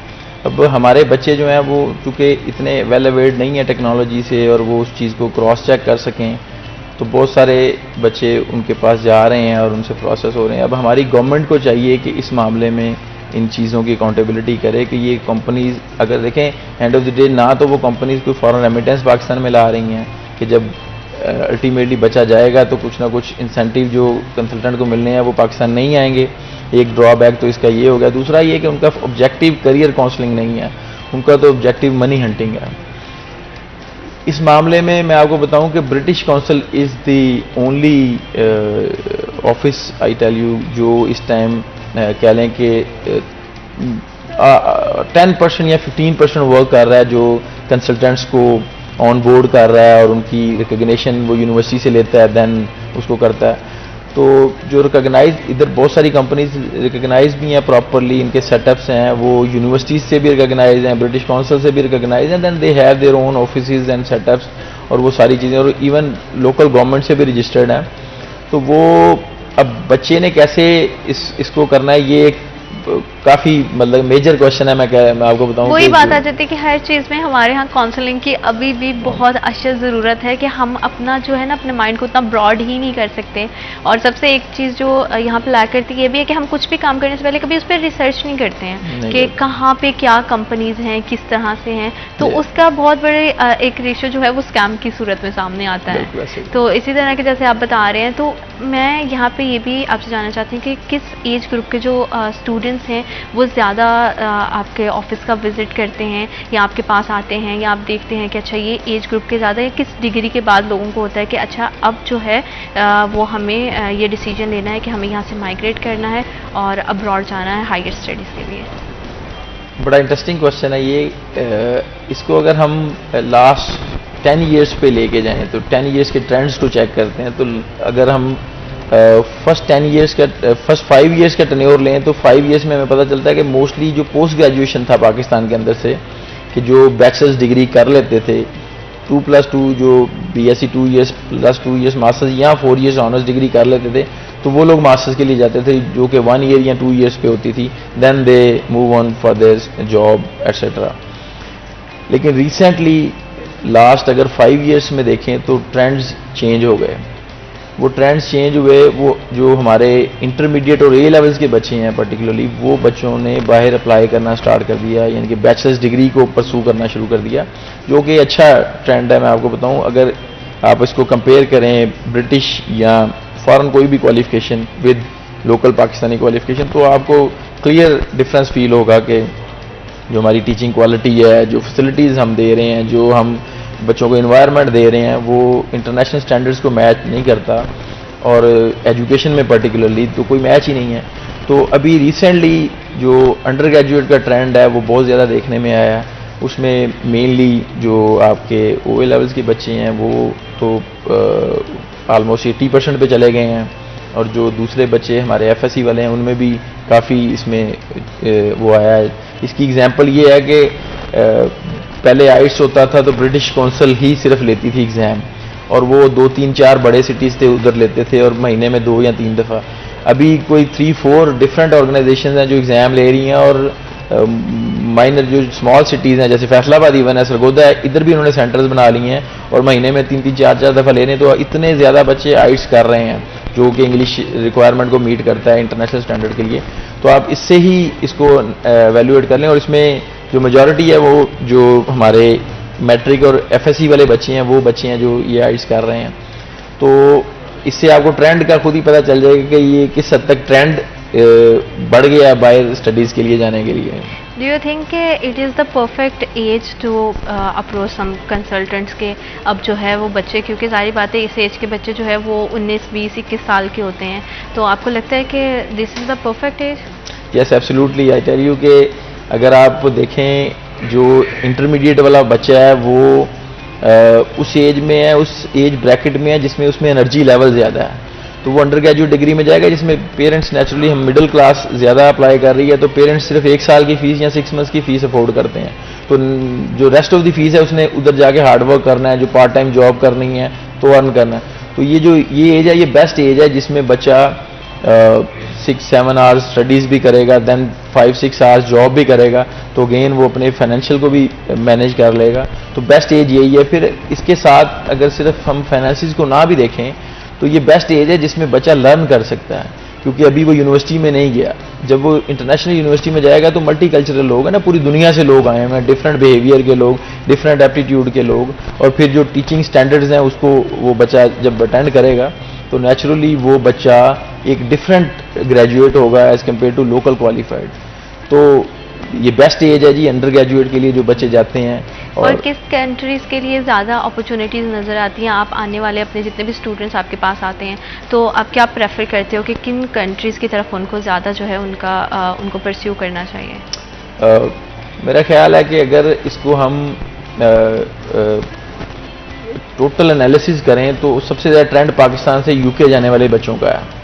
अब हमारे बच्चे जो हैं वो चूँकि इतने वेल अवेयर्ड नहीं हैं टेक्नोलॉजी से और वो उस चीज़ को क्रॉस चेक कर सकें, तो बहुत सारे बच्चे उनके पास जा रहे हैं और उनसे प्रोसेस हो रहे हैं। अब हमारी गवर्नमेंट को चाहिए कि इस मामले में इन चीज़ों की अकाउंटेबिलिटी करे कि ये कंपनीज़, अगर देखें एंड ऑफ द डे ना तो वो कंपनीज़ कोई फॉरेन रेमिटेंस पाकिस्तान में ला रही हैं कि जब अल्टीमेटली बचा जाएगा तो कुछ ना कुछ इंसेंटिव जो कंसल्टेंट को मिलने हैं वो पाकिस्तान नहीं आएंगे। एक ड्रॉबैक तो इसका ये हो गया। दूसरा ये कि उनका ऑब्जेक्टिव करियर काउंसलिंग नहीं है, उनका तो ऑब्जेक्टिव मनी हंटिंग है। इस मामले में मैं आपको बताऊं कि British council is the only office I tell you जो इस टाइम कह लें कि 10% या 15% वर्क कर रहा है, जो कंसल्टेंट्स को ऑन बोर्ड कर रहा है और उनकी रिकग्निशन वो यूनिवर्सिटी से लेता है, देन उसको करता है। तो जो रिकग्नाइज, इधर बहुत सारी कंपनीज रिकग्नाइज भी हैं प्रॉपरली, इनके सेटअप्स हैं, वो यूनिवर्सिटीज़ से भी रिकग्नाइज हैं, ब्रिटिश काउंसिल से भी रिकग्नाइज हैं, then they have their own offices and setups और वो सारी चीज़ें, और इवन लोकल गवर्नमेंट से भी रजिस्टर्ड हैं। तो वो अब बच्चे ने कैसे इसको करना है, ये एक काफ़ी मतलब मेजर क्वेश्चन है। मैं आपको बताऊं, वही बात आ जाती है कि हर चीज़ में हमारे यहाँ काउंसलिंग की अभी भी बहुत अशद ज़रूरत है कि हम अपना जो है ना अपने माइंड को उतना ब्रॉड ही नहीं कर सकते। और सबसे एक चीज़ जो यहाँ पे लैक करती है ये भी है कि हम कुछ भी काम करने से पहले कभी उस पर रिसर्च नहीं करते हैं कि कहाँ पे क्या कंपनीज हैं, किस तरह से हैं। तो उसका बहुत बड़े एक रेशो जो है वो स्कैम की सूरत में सामने आता है। तो इसी तरह के जैसे आप बता रहे हैं, तो मैं यहाँ पे ये भी आपसे जानना चाहती हूँ कि किस एज ग्रुप के जो स्टूडेंट्स हैं वो ज़्यादा आपके ऑफिस का विज़िट करते हैं या आपके पास आते हैं, या आप देखते हैं कि अच्छा ये एज ग्रुप के ज़्यादा, या किस डिग्री के बाद लोगों को होता है कि अच्छा अब जो है वो हमें ये डिसीजन लेना है कि हमें यहाँ से माइग्रेट करना है और अब्रॉड जाना है हायर स्टडीज़ के लिए? बड़ा इंटरेस्टिंग क्वेश्चन है ये। इसको अगर हम लास्ट 10 ईयर्स पे लेके जाएं तो 10 ईयर्स के ट्रेंड्स को चेक करते हैं, तो अगर हम फर्स्ट 5 ईयर्स का टेन्योर लें तो 5 ईयर्स में हमें पता चलता है कि मोस्टली जो पोस्ट ग्रेजुएशन था पाकिस्तान के अंदर से, कि जो बैचलर्स डिग्री कर लेते थे 2+2, जो BSc 2 years plus 2 years masters या 4 ईयर्स ऑनर्स डिग्री कर लेते थे, तो वो लोग मास्टर्स के लिए जाते थे जो कि 1 ईयर या 2 ईयर्स पे होती थी, then they move on for their job etcetera. लेकिन रिसेंटली लास्ट अगर 5 ईयर्स में देखें तो ट्रेंड्स चेंज हो गए। वो ट्रेंड्स चेंज हुए। वो जो हमारे इंटरमीडिएट और ए लेवल्स के बच्चे हैं पर्टिकुलरली, वो बच्चों ने बाहर अप्लाई करना स्टार्ट कर दिया, यानी कि बैचलर्स डिग्री को परसू करना शुरू कर दिया, जो कि अच्छा ट्रेंड है। मैं आपको बताऊं, अगर आप इसको कंपेयर करें ब्रिटिश या फॉरेन कोई भी qualification with local Pakistani qualification, तो आपको क्लियर डिफरेंस फील होगा कि जो हमारी टीचिंग क्वालिटी है, जो फैसिलिटीज़ हम दे रहे हैं, जो हम बच्चों को इन्वायरमेंट दे रहे हैं, वो इंटरनेशनल स्टैंडर्ड्स को मैच नहीं करता, और एजुकेशन में पर्टिकुलरली तो कोई मैच ही नहीं है। तो अभी रिसेंटली जो अंडर ग्रेजुएट का ट्रेंड है वो बहुत ज़्यादा देखने में आया है। उसमें मेनली जो आपके ओ ए लेवल्स के बच्चे हैं वो तो ऑलमोस्ट 80% पे चले गए हैं, और जो दूसरे बच्चे हमारे एफएससी वाले हैं उनमें भी काफ़ी इसमें वो आया है। इसकी एग्जांपल ये है कि पहले आइट्स होता था तो ब्रिटिश काउंसिल ही सिर्फ लेती थी एग्ज़ाम, और वो 2-3-4 बड़े सिटीज़ थे उधर लेते थे, और महीने में 2 या 3 दफ़ा। अभी कोई 3-4 डिफरेंट ऑर्गेनाइजेशन हैं जो एग्ज़ाम ले रही हैं, और माइनर जो स्मॉल सिटीज़ हैं जैसे फैसलाबाद इवन है, सरगोदा है, इधर भी उन्होंने सेंटर्स बना लिए हैं, और महीने में 3-4 दफ़ा ले रहे हैं। तो इतने ज़्यादा बच्चे आइट्स कर रहे हैं जो कि इंग्लिश रिक्वायरमेंट को मीट करता है इंटरनेशनल स्टैंडर्ड के लिए। तो आप इससे ही इसको वैल्यूएट कर लें, और इसमें जो मेजॉरिटी है वो जो हमारे मैट्रिक और एफएससी वाले बच्चे हैं, वो बच्चे हैं जो ये आइट्स कर रहे हैं। तो इससे आपको ट्रेंड का खुद ही पता चल जाएगा कि ये किस हद तक ट्रेंड बढ़ गया है बाहर स्टडीज़ के लिए जाने के लिए। Do you think it is the perfect age to approach some consultants के अब जो है वो बच्चे, क्योंकि सारी बातें इस एज के बच्चे जो है वो 19, 20, 21 साल के होते हैं, तो आपको लगता है कि this is the perfect age? Yes, absolutely. I tell you कि अगर आप देखें जो इंटरमीडिएट वाला बच्चा है वो उस एज में है, उस एज ब्रैकेट में है जिसमें उसमें एनर्जी लेवल ज़्यादा है, तो वो अंडर ग्रेजुएट डिग्री में जाएगा, जिसमें पेरेंट्स नेचुरली, हम मिडिल क्लास ज़्यादा अप्लाई कर रही है, तो पेरेंट्स सिर्फ 1 साल की फ़ीस या 6 मंथ्स की फ़ीस अफोर्ड करते हैं। तो जो रेस्ट ऑफ दी फीस है उसने उधर जाके हार्डवर्क करना है, जो पार्ट टाइम जॉब करनी है तो अर्न करना है। तो ये एज है, ये बेस्ट एज है जिसमें बच्चा 6-7 आवर्स स्टडीज़ भी करेगा, देन 5-6 आवर्स जॉब भी करेगा, तो अगेन वो अपने फाइनेंशियल को भी मैनेज कर लेगा। तो बेस्ट एज यही है। फिर इसके साथ अगर सिर्फ हम फाइनेंसिस को ना भी देखें तो ये बेस्ट एज है जिसमें बच्चा लर्न कर सकता है, क्योंकि अभी वो यूनिवर्सिटी में नहीं गया। जब वो इंटरनेशनल यूनिवर्सिटी में जाएगा तो मल्टी कल्चरल लोग हैं ना, पूरी दुनिया से लोग आए हैं, डिफरेंट बिहेवियर के लोग, डिफरेंट एप्टीट्यूड के लोग, और फिर जो टीचिंग स्टैंडर्ड्स हैं उसको वो बच्चा जब अटेंड करेगा तो नेचुरली वो बच्चा एक डिफरेंट ग्रेजुएट होगा as compare to local qualified. तो ये बेस्ट एज है जी अंडर ग्रेजुएट के लिए जो बच्चे जाते हैं। और किस कंट्रीज़ के लिए ज़्यादा अपॉर्चुनिटीज़ नज़र आती हैं? आप आने वाले अपने जितने भी स्टूडेंट्स आपके पास आते हैं तो आप क्या प्रेफर करते हो कि किन कंट्रीज़ की तरफ उनको ज़्यादा जो है उनको परस्यू करना चाहिए? मेरा ख्याल है कि अगर इसको हम टोटल एनालिसिस करें तो सबसे ज़्यादा ट्रेंड पाकिस्तान से यूके जाने वाले बच्चों का है।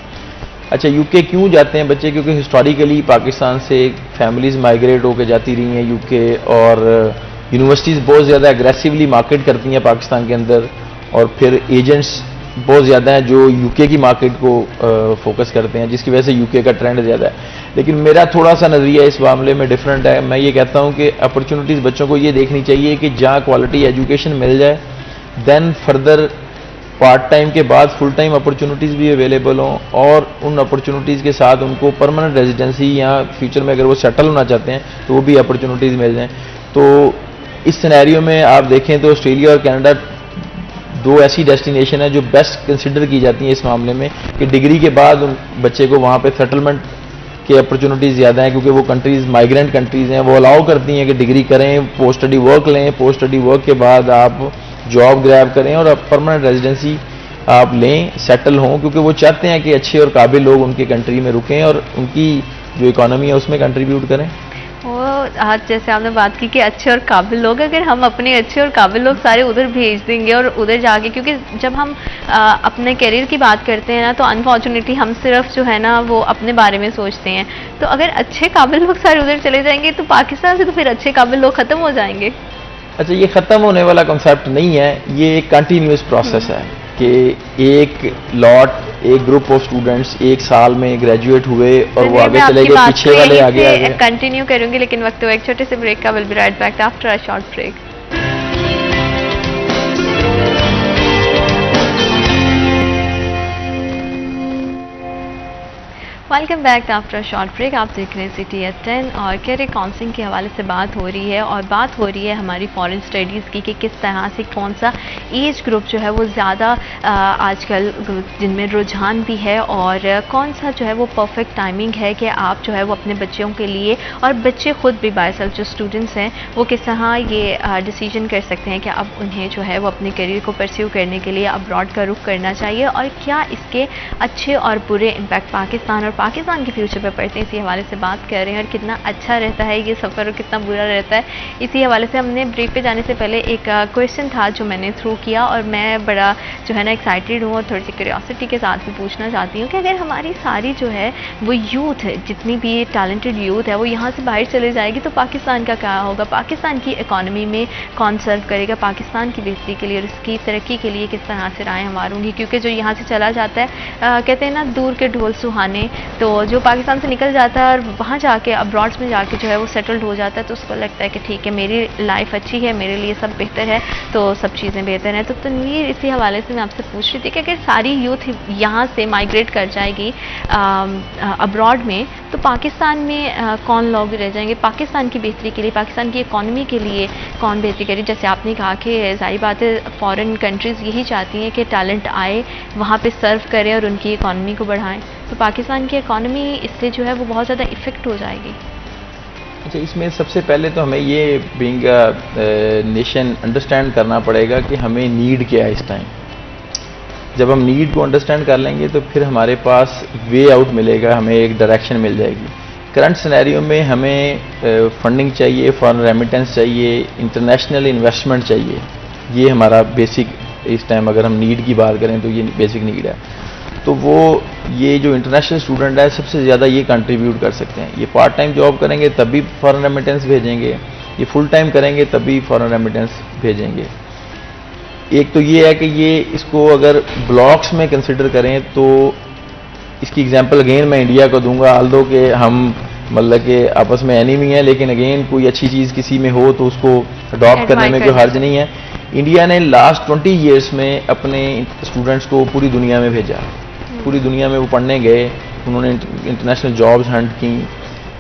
अच्छा, यूके क्यों जाते हैं बच्चे? क्योंकि हिस्टोरिकली पाकिस्तान से फैमिलीज़ माइग्रेट होकर जाती रही हैं यूके, और यूनिवर्सिटीज़ बहुत ज़्यादा एग्रेसिवली मार्केट करती हैं पाकिस्तान के अंदर, और फिर एजेंट्स बहुत ज़्यादा हैं जो यूके की मार्केट को फोकस करते हैं, जिसकी वजह से यूके का ट्रेंड ज़्यादा है। लेकिन मेरा थोड़ा सा नज़रिया इस मामले में डिफरेंट है। मैं ये कहता हूँ कि अपॉर्चुनिटीज़ बच्चों को ये देखनी चाहिए कि जहाँ क्वालिटी एजुकेशन मिल जाए, देन फर्दर पार्ट टाइम के बाद फुल टाइम अपॉर्चुनिटीज़ भी अवेलेबल हों, और उन अपॉर्चुनिटीज़ के साथ उनको परमानेंट रेजिडेंसी या फ्यूचर में अगर वो सेटल होना चाहते हैं तो वो भी अपॉर्चुनिटीज़ मिल जाएँ। तो इस सिनेरियो में आप देखें तो ऑस्ट्रेलिया और कनाडा 2 ऐसी डेस्टिनेशन है जो बेस्ट कंसिडर की जाती हैं इस मामले में, कि डिग्री के बाद उन बच्चे को वहाँ पे सेटलमेंट के अपॉर्चुनिटीज़ ज़्यादा हैं, क्योंकि वो कंट्रीज़ माइग्रेंट कंट्रीज़ हैं, वो अलाउ करती हैं कि डिग्री करें, पोस्ट स्टडी वर्क लें, पोस्ट स्टडी वर्क के बाद आप जॉब ग्रैब करें और अब परमानेंट रेजिडेंसी आप लें, सेटल हों, क्योंकि वो चाहते हैं कि अच्छे और काबिल लोग उनके कंट्री में रुकें और उनकी जो इकोनॉमी है उसमें कंट्रीब्यूट करें। वो आज जैसे आपने बात की कि अच्छे और काबिल लोग, अगर हम अपने अच्छे और काबिल लोग सारे उधर भेज देंगे और उधर जाके, क्योंकि जब हम अपने करियर की बात करते हैं ना तो अनफॉर्चुनेटली हम सिर्फ जो है ना वो अपने बारे में सोचते हैं। तो अगर अच्छे काबिल लोग सारे उधर चले जाएंगे तो पाकिस्तान से तो फिर अच्छे काबिल लोग ख़त्म हो जाएंगे। अच्छा, ये ख़त्म होने वाला कॉन्सेप्ट नहीं है, ये एक कंटिन्यूस प्रोसेस है कि एक ग्रुप ऑफ स्टूडेंट्स 1 साल में ग्रेजुएट हुए और वो आगे चले गए, पीछे वाले आगे कंटिन्यू करूंगी, लेकिन वक्त एक छोटे से ब्रेक का। Will be right back after a short break. Welcome back after short break. आप देख रहे हैं CTS10 और कैरियर काउंसलिंग के हवाले से बात हो रही है, और बात हो रही है हमारी फॉरेन स्टडीज़ की कि किस तरह से कौन सा एज ग्रुप जो है वो ज़्यादा आजकल जिनमें रुझान भी है, और कौन सा जो है वो परफेक्ट टाइमिंग है कि आप जो है वो अपने बच्चों के लिए, और बच्चे खुद भी बायसेल्फ जो स्टूडेंट्स हैं वो किस तरह ये डिसीजन कर सकते हैं कि अब उन्हें जो है वो अपने करियर को परस्यू करने के लिए अब्रॉड का रुख करना चाहिए, और क्या इसके अच्छे और बुरे इम्पैक्ट पाकिस्तान और पाकिस्तान के फ्यूचर पर पड़ते हैं। इसी हवाले से बात कर रहे हैं, और कितना अच्छा रहता है ये सफ़र और कितना बुरा रहता है। इसी हवाले से हमने ब्रेक पे जाने से पहले एक क्वेश्चन था जो मैंने थ्रू किया, और मैं बड़ा जो है ना एक्साइटेड हूँ और थोड़ी सी क्यूरियोसिटी के साथ भी पूछना चाहती हूँ कि अगर हमारी सारी जो है वो यूथ जितनी भी टैलेंटेड यूथ है वो यहाँ से बाहर चले जाएगी तो पाकिस्तान का क्या होगा, पाकिस्तान की इकॉनमी में कौन सर्व करेगा, पाकिस्तान की बेहतरी के लिए और उसकी तरक्की के लिए किस तरह से राहें हमारूंगी। क्योंकि जो यहाँ से चला जाता है कहते हैं ना दूर के ढोल सुहाने, तो जो पाकिस्तान से निकल जाता है और वहाँ जाके अब्रॉड्स में जाके जो है वो सेटल्ड हो जाता है, तो उसको लगता है कि ठीक है मेरी लाइफ अच्छी है, मेरे लिए सब बेहतर है, तो सब चीज़ें बेहतर हैं। तो तनवीर, इसी हवाले से मैं आपसे पूछ रही थी कि अगर सारी यूथ यहाँ से माइग्रेट कर जाएगी अब्रॉड में, तो पाकिस्तान में कौन लोग रह जाएंगे, पाकिस्तान की बेहतरी के लिए, पाकिस्तान की इकॉनमी के लिए कौन बेहतरी करे। जैसे आपने कहा कि जाहिर बात है फॉरेन कंट्रीज़ यही चाहती हैं कि टैलेंट आए वहाँ पे सर्व करें और उनकी इकॉनमी को बढ़ाएं, तो पाकिस्तान की इकॉनमी इससे जो है वो बहुत ज़्यादा इफ़ेक्ट हो जाएगी। अच्छा, इसमें सबसे पहले तो हमें ये बीइंग नेशन अंडरस्टैंड करना पड़ेगा कि हमें नीड क्या है इस टाइम। जब हम नीड को अंडरस्टैंड कर लेंगे तो फिर हमारे पास वे आउट मिलेगा, हमें एक डायरेक्शन मिल जाएगी। करंट सिनेरियो में हमें फंडिंग चाहिए, फॉरेन रेमिटेंस चाहिए, इंटरनेशनल इन्वेस्टमेंट चाहिए। ये हमारा बेसिक इस टाइम अगर हम नीड की बात करें तो ये बेसिक नीड है। तो वो ये जो इंटरनेशनल स्टूडेंट है सबसे ज़्यादा ये कंट्रीब्यूट कर सकते हैं। ये पार्ट टाइम जॉब करेंगे तब भी फॉरेन रेमिटेंस भेजेंगे, ये फुल टाइम करेंगे तब भी फॉरेन रेमिटेंस भेजेंगे। एक तो ये है कि ये इसको अगर ब्लॉक्स में कंसिडर करें तो इसकी एग्जांपल अगेन मैं इंडिया को दूंगा, आल्दो कि हम मतलब कि आपस में एनिमी है, लेकिन अगेन कोई अच्छी चीज़ किसी में हो तो उसको अडॉप्ट करने में कोई हर्ज नहीं है। इंडिया ने लास्ट 20 ईयर्स में अपने स्टूडेंट्स को पूरी दुनिया में भेजा, पूरी दुनिया में वो पढ़ने गए, उन्होंने इंटरनेशनल जॉब्स हंट की।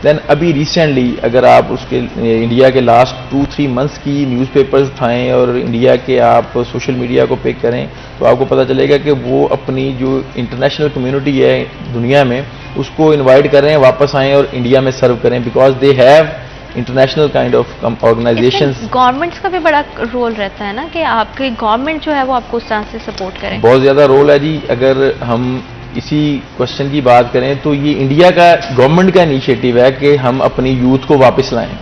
देन अभी रिसेंटली अगर आप उसके इंडिया के लास्ट 2-3 मंथ्स की न्यूज़पेपर्स उठाएं और इंडिया के आप सोशल मीडिया को पिक करें तो आपको पता चलेगा कि वो अपनी जो इंटरनेशनल कम्युनिटी है दुनिया में उसको इनवाइट कर रहे हैं वापस आएँ और इंडिया में सर्व करें, because they have international kind of organisations. Governments का भी बड़ा रोल रहता है ना कि आपकी गवर्नमेंट जो है वो आपको उस तरह से सपोर्ट करे। बहुत ज़्यादा रोल है जी। अगर हम इसी क्वेश्चन की बात करें तो ये इंडिया का गवर्नमेंट का इनिशिएटिव है कि हम अपनी यूथ को वापस लाएं,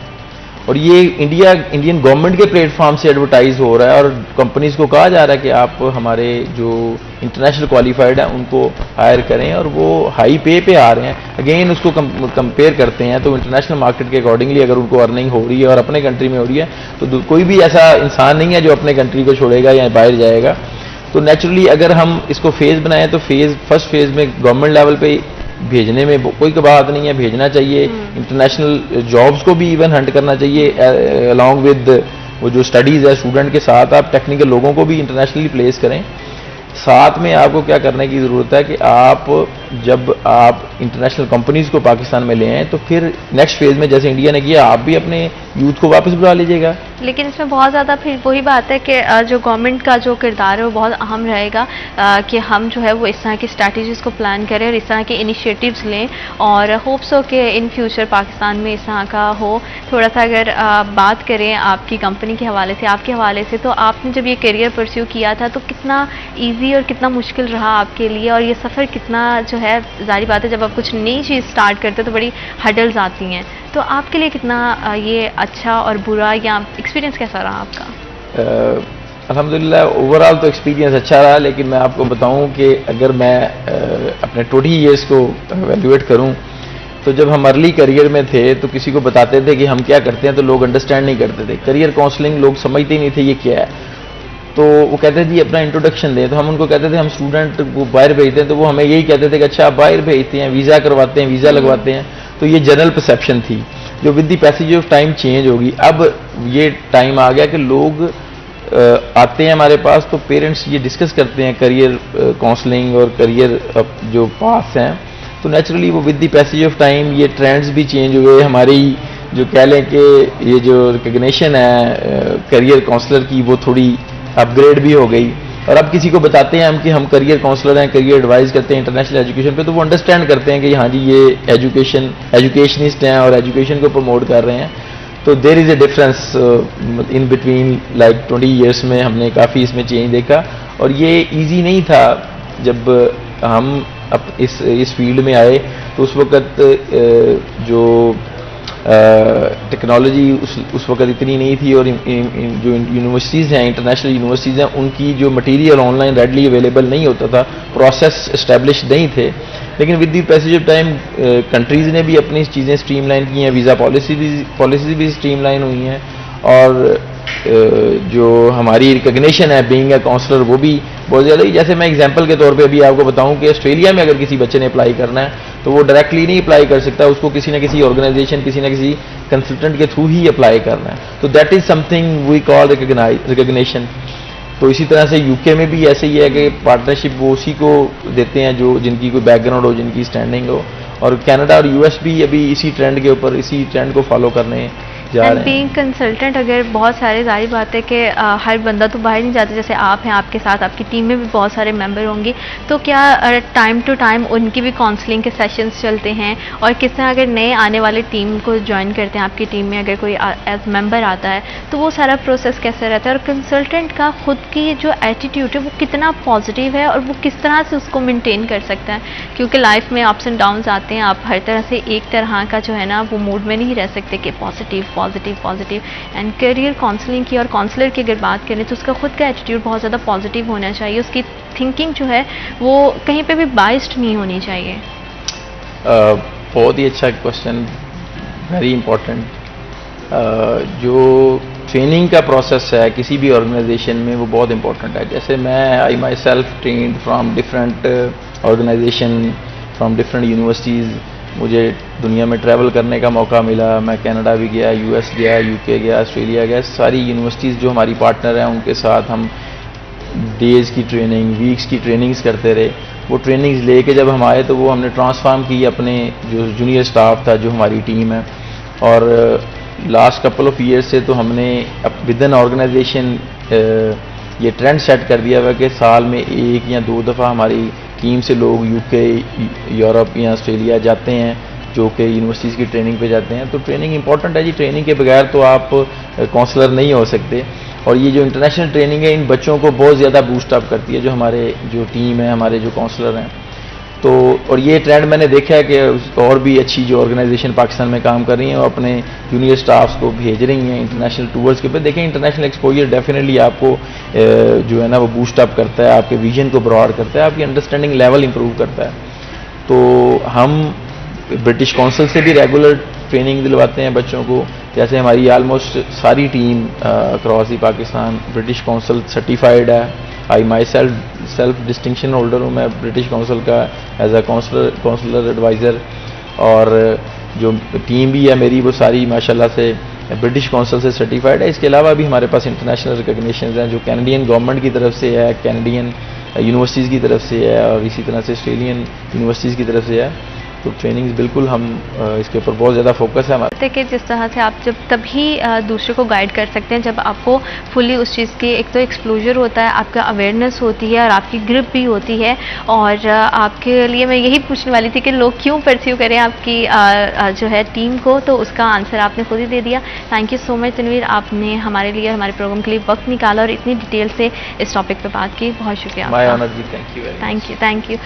और ये इंडियन गवर्नमेंट के प्लेटफॉर्म से एडवर्टाइज हो रहा है, और कंपनीज को कहा जा रहा है कि आप हमारे जो इंटरनेशनल क्वालिफाइड हैं उनको हायर करें, और वो हाई पे आ रहे हैं। अगेन उसको कंपेयर करते हैं तो इंटरनेशनल मार्केट के अकॉर्डिंगली अगर उनको अर्निंग हो रही है और अपने कंट्री में हो रही है तो कोई भी ऐसा इंसान नहीं है जो अपने कंट्री को छोड़ेगा या बाहर जाएगा। तो नेचुरली अगर हम इसको फेज़ बनाएं तो फर्स्ट फेज़ में गवर्नमेंट लेवल पे भेजने में कोई बात नहीं है, भेजना चाहिए। इंटरनेशनल जॉब्स को भी इवन हंट करना चाहिए अलॉन्ग विद वो जो स्टडीज़ है स्टूडेंट के साथ आप टेक्निकल लोगों को भी इंटरनेशनली प्लेस करें। साथ में आपको क्या करने की ज़रूरत है कि आप जब आप इंटरनेशनल कंपनीज को पाकिस्तान में ले आएँ तो फिर नेक्स्ट फेज़ में जैसे इंडिया ने किया आप भी अपने यूथ को वापस बुला लीजिएगा। लेकिन इसमें बहुत ज़्यादा फिर वही बात है कि जो गवर्नमेंट का जो किरदार है वो बहुत अहम रहेगा कि हम जो है वो इस तरह की स्ट्रैटेजीज़ को प्लान करें और इस तरह के इनिशिएटिव्स लें, और होप्स हो कि इन फ्यूचर पाकिस्तान में इस तरह का हो। थोड़ा सा अगर बात करें आपकी कंपनी के हवाले से, आपके हवाले से, तो आपने जब ये करियर परस्यू किया था तो कितना ईजी और कितना मुश्किल रहा आपके लिए, और ये सफ़र कितना जो है जाहिर बात है जब आप कुछ नई चीज़ स्टार्ट करते हो तो बड़ी हडल्स आती हैं, तो आपके लिए कितना ये अच्छा और बुरा या एक्सपीरियंस कैसा रहा आपका? अल्हम्दुलिल्लाह ओवरऑल तो एक्सपीरियंस अच्छा रहा, लेकिन मैं आपको बताऊं कि अगर मैं अपने 20 ईयर्स को एवेल्यूएट करूं तो जब हम अर्ली करियर में थे तो किसी को बताते थे कि हम क्या करते हैं तो लोग अंडरस्टैंड नहीं करते थे। करियर काउंसलिंग लोग समझते ही नहीं थे ये क्या है, तो वो कहते थे अपना इंट्रोडक्शन दें, तो हम उनको कहते थे हम स्टूडेंट वो बाहर भेजते हैं, तो वो हमें यही कहते थे कि अच्छा आप बाहर भेजते हैं, वीज़ा करवाते हैं, वीज़ा लगवाते हैं। तो ये जनरल परसेप्शन थी जो with the passage of time change होगी। अब ये टाइम आ गया कि लोग आते हैं हमारे पास तो पेरेंट्स ये डिस्कस करते हैं करियर काउंसलिंग और करियर जो पाथ्स हैं, तो नेचुरली वो with the passage of time ये ट्रेंड्स भी चेंज हुए। हमारी जो कह लें कि ये जो रिकग्निशन है करियर काउंसलर की वो थोड़ी अपग्रेड भी हो गई, और अब किसी को बताते हैं हम कि हम करियर काउंसलर हैं, करियर एडवाइस करते हैं इंटरनेशनल एजुकेशन पे, तो वो अंडरस्टैंड करते हैं कि हाँ जी ये एजुकेशनिस्ट हैं और एजुकेशन को प्रमोट कर रहे हैं। तो there is a difference in between like 20 years में हमने काफ़ी इसमें चेंज देखा। और ये इजी नहीं था जब हम इस फील्ड में आए, तो उस वक़्त जो टेक्नोलॉजी उस वक्त इतनी नहीं थी, और जो यूनिवर्सिटीज़ हैं, इंटरनेशनल यूनिवर्सिटीज़ हैं, उनकी जो मटेरियल ऑनलाइन रेडली अवेलेबल नहीं होता था, प्रोसेस इस्टेब्लिश नहीं थे। लेकिन with the passage of time countries ने भी अपनी चीज़ें स्ट्रीमलाइन की हैं, वीज़ा पॉलिसीज भी स्ट्रीमलाइन हुई हैं, और जो हमारी रिकग्निशन है बीइंग अ काउंसलर वो भी बहुत ज़्यादा ही। जैसे मैं एग्जांपल के तौर पे अभी आपको बताऊं कि ऑस्ट्रेलिया में अगर किसी बच्चे ने अप्लाई करना है तो वो डायरेक्टली नहीं अप्लाई कर सकता, उसको किसी न किसी ऑर्गेनाइजेशन, किसी न किसी कंसल्टेंट के थ्रू ही अप्लाई करना है। तो that is something we call recognition. तो इसी तरह से यूके में भी ऐसे ही है कि पार्टनरशिप वो उसी को देते हैं जो जिनकी कोई बैकग्राउंड हो, जिनकी स्टैंडिंग हो, और कनाडा और यूएस भी अभी इसी ट्रेंड के ऊपर, इसी ट्रेंड को फॉलो करने जा रहे हैं। बीइंग कंसल्टेंट अगर बहुत सारे, जाहिर बात है कि हर बंदा तो बाहर नहीं जाता, जैसे आप हैं, आपके साथ आपकी टीम में भी बहुत सारे मेंबर होंगे, तो क्या टाइम टू टाइम उनकी भी काउंसलिंग के सेशंस चलते हैं? और किस तरह अगर नए आने वाले टीम को ज्वाइन करते हैं आपकी टीम में, अगर कोई एज मेंबर आता है तो वो सारा प्रोसेस कैसे रहता है? और कंसल्टेंट का खुद की जो एटीट्यूड है वो कितना पॉजिटिव है और वो किस तरह से उसको मेनटेन कर सकता है? क्योंकि लाइफ में अप्स एंड डाउन्स आते हैं, आप हर तरह से एक तरह का जो है ना वो मूड में नहीं रह सकते कि पॉजिटिव। एंड करियर काउंसलिंग की और काउंसलर की अगर बात करें तो उसका खुद का एटीट्यूड बहुत ज़्यादा पॉजिटिव होना चाहिए, उसकी थिंकिंग जो है वो कहीं पे भी बाइस्ड नहीं होनी चाहिए। बहुत ही अच्छा क्वेश्चन, वेरी इंपॉर्टेंट। जो ट्रेनिंग का प्रोसेस है किसी भी ऑर्गेनाइजेशन में वो बहुत इंपॉर्टेंट है। जैसे I myself trained from different organization, from different universities. मुझे दुनिया में ट्रैवल करने का मौका मिला, मैं कनाडा भी गया, यूएस गया, यूके गया, ऑस्ट्रेलिया गया। सारी यूनिवर्सिटीज़ जो हमारी पार्टनर हैं उनके साथ हम डेज़ की ट्रेनिंग, वीक्स की ट्रेनिंग्स करते रहे। वो ट्रेनिंग्स लेके जब हम आए तो वो हमने ट्रांसफॉर्म की अपने जो जूनियर स्टाफ था, जो हमारी टीम है। और लास्ट कपल ऑफ ईयर्स से तो हमने विद इन ऑर्गेनाइजेशन ये ट्रेंड सेट कर दिया हुआ कि साल में 1 या 2 दफ़ा हमारी टीम से लोग यूके, यूरोप या ऑस्ट्रेलिया जाते हैं, जो कि यूनिवर्सिटीज़ की ट्रेनिंग पे जाते हैं। तो ट्रेनिंग इंपॉर्टेंट है जी, ट्रेनिंग के बगैर तो आप काउंसलर नहीं हो सकते। और ये जो इंटरनेशनल ट्रेनिंग है इन बच्चों को बहुत ज़्यादा बूस्ट अप करती है, जो हमारे जो टीम है, हमारे जो काउंसलर हैं। तो और ये ट्रेंड मैंने देखा है कि और भी अच्छी जो ऑर्गेनाइजेशन पाकिस्तान में काम कर रही हैं वो अपने जूनियर स्टाफ्स को भेज रही हैं इंटरनेशनल टूर्स के ऊपर। देखें, इंटरनेशनल एक्सपोजर डेफिनेटली आपको जो है ना वो बूस्ट अप करता है, आपके विजन को ब्रॉड करता है, आपकी अंडरस्टैंडिंग लेवल इंप्रूव करता है। तो हम ब्रिटिश काउंसिल से भी रेगुलर ट्रेनिंग दिलवाते हैं बच्चों को। जैसे हमारी ऑलमोस्ट सारी team across the Pakistan British council certified है। आई माई सेल्फ डिस्टिंक्शन होल्डर हूँ मैं ब्रिटिश काउंसिल का एज अ काउंसलर एडवाइज़र। और जो टीम भी है मेरी वो सारी माशाल्लाह से ब्रिटिश काउंसिल से सर्टिफाइड है। इसके अलावा भी हमारे पास इंटरनेशनल रिकग्निशन हैं जो कैनेडियन गवर्नमेंट की तरफ से है, कैनेडियन यूनिवर्सिटीज़ की तरफ से है, और इसी तरह से ऑस्ट्रेलियन यूनिवर्सिटीज़ की तरफ से है। तो ट्रेनिंग्स बिल्कुल हम इसके ऊपर बहुत ज़्यादा फोकस है हमारा। कि जिस तरह से आप जब तभी दूसरे को गाइड कर सकते हैं जब आपको फुली उस चीज़ की एक तो एक्सप्लोजर होता है, आपका अवेयरनेस होती है और आपकी ग्रिप भी होती है। और आपके लिए मैं यही पूछने वाली थी कि लोग क्यों परस्यू करें आपकी जो है टीम को, तो उसका आंसर आपने खुद ही दे दिया। Thank you so much Tanveer, आपने हमारे लिए, हमारे प्रोग्राम के लिए वक्त निकाला और इतनी डिटेल से इस टॉपिक पर बात की। बहुत शुक्रिया आपका। Thank you.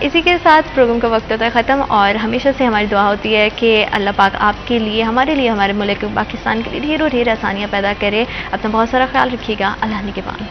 इसी के साथ प्रोग्राम का वक्त होता है ख़त्म, और हमेशा से हमारी दुआ होती है कि अल्लाह पाक आपके लिए, हमारे लिए, हमारे मुल्क पाकिस्तान के लिए ढेरों ढेर आसानियाँ पैदा करे। अपना बहुत सारा ख्याल रखिएगा। अल्लाह निगहबान।